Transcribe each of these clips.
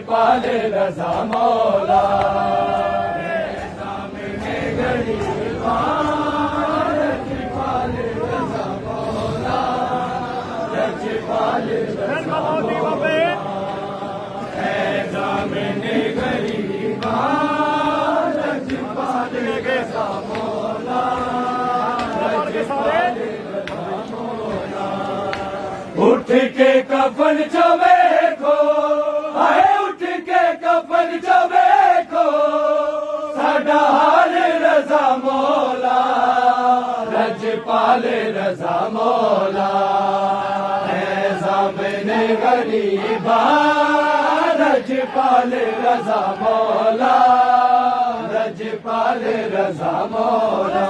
लजपाल रजा मौला सामने गरीबान लजपाल रजा मौला लजपाल रजा मौला सामने गरीबान लजपाल रजा मौला लजपाल रजा मौला उठ के कफन जो देखो आए उठ के कफन जो देखो साडा हाल रजा मौला लजपाल रजा मौला है सामने गरीबा लजपाल रजा मौला लजपाल रजा मौला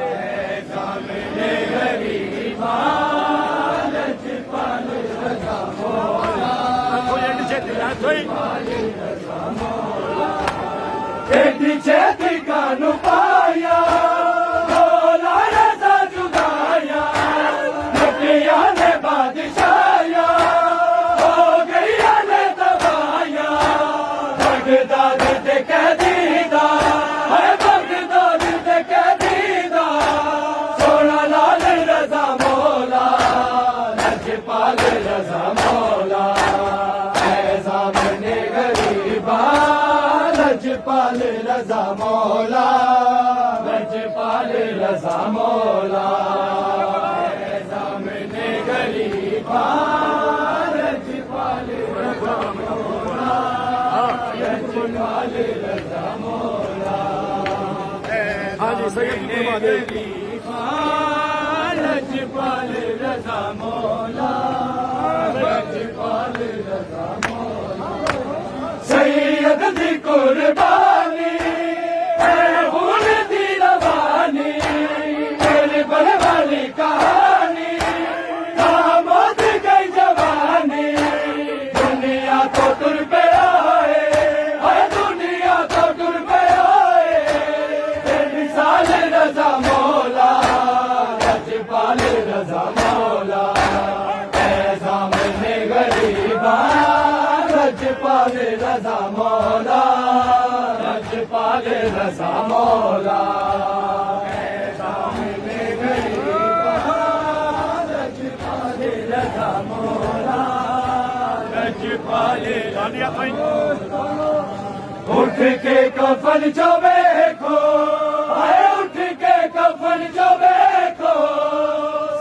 है सामने गरीबा लजपाल रजा मौला एडी छेती कानू पाया मौला रजा जुगाया नबिया ने बादशाया हो गईया ने दबाया बगदाद ते कैदीदा है बगदाद ते कैदीदा सोना लाल रजा मौला लजपाल रजा मौला सामने गरीबा लजपाल रजा मौला लजपाल रजा मौला सामने गरीबा लजपाल रजा मौला लजपाल रजा मौला सामने गरीबा लजपाल रजा मौला लजपाल रजा मौला सैयद दी कुर्बानी है खून दी रवानी तेरे बड़े वाली कहानी दामद गई जवानी दुनिया तो तुर पे आए दुनिया तो तुर पे आए मिसाल रजा मौला लजपाल रजा मौला सामने गरीबा लजपाल रजा मौला लजपाल रजा मौला सामने गरीबा लजपाल रजा मौला लजपाल उठ के कफन जो देखो आए उठ के कफन जो देखो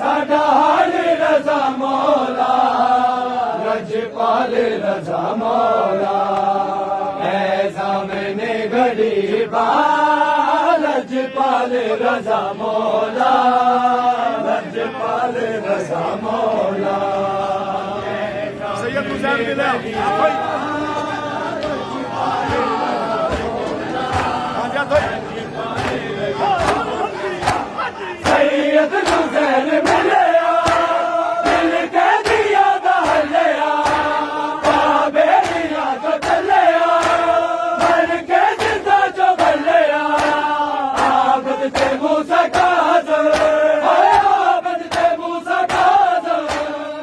साडा हाल रजा मौला लजपाल रजा मौला है सामने गरीबा लजपाल रजा मौला लजपाल रजा मौला सैयद गुजार बिला सैयद गुजर मिले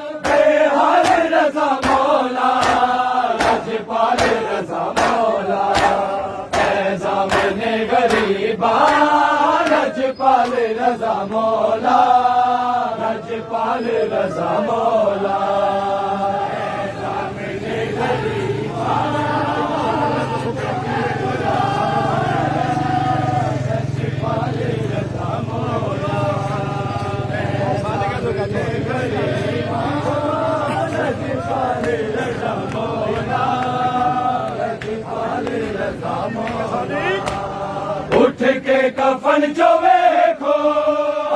लजपाल रजा मौला लजपाल रजा मौला सामने गरीबा लजपाल रजा मौला सामने गरीबा लजपाल रजा मौला लजपाल रजा मौला उठ के कफन जो देखो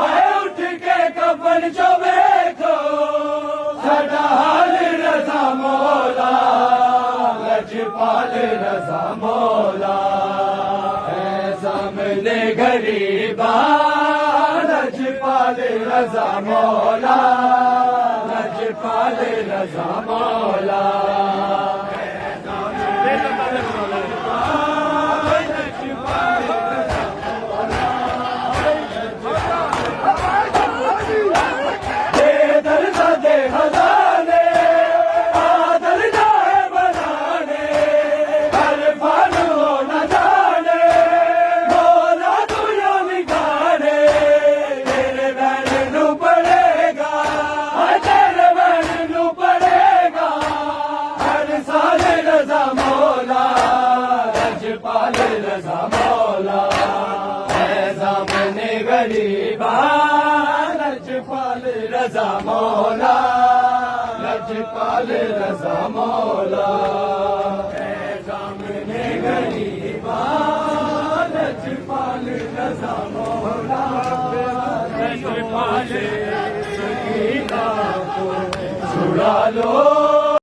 आए उठ के कफन जो देखो साडा हाल रजा मौला लजपाल रजा मौला है सामने गरीबा लजपाल रजा मौला लजपाल रजा मौला दे खजाने आदल जाए बनाने मौला है सामने गरीबा लजपाल रजा मौला लजपाल सकीना को छुड़ा लो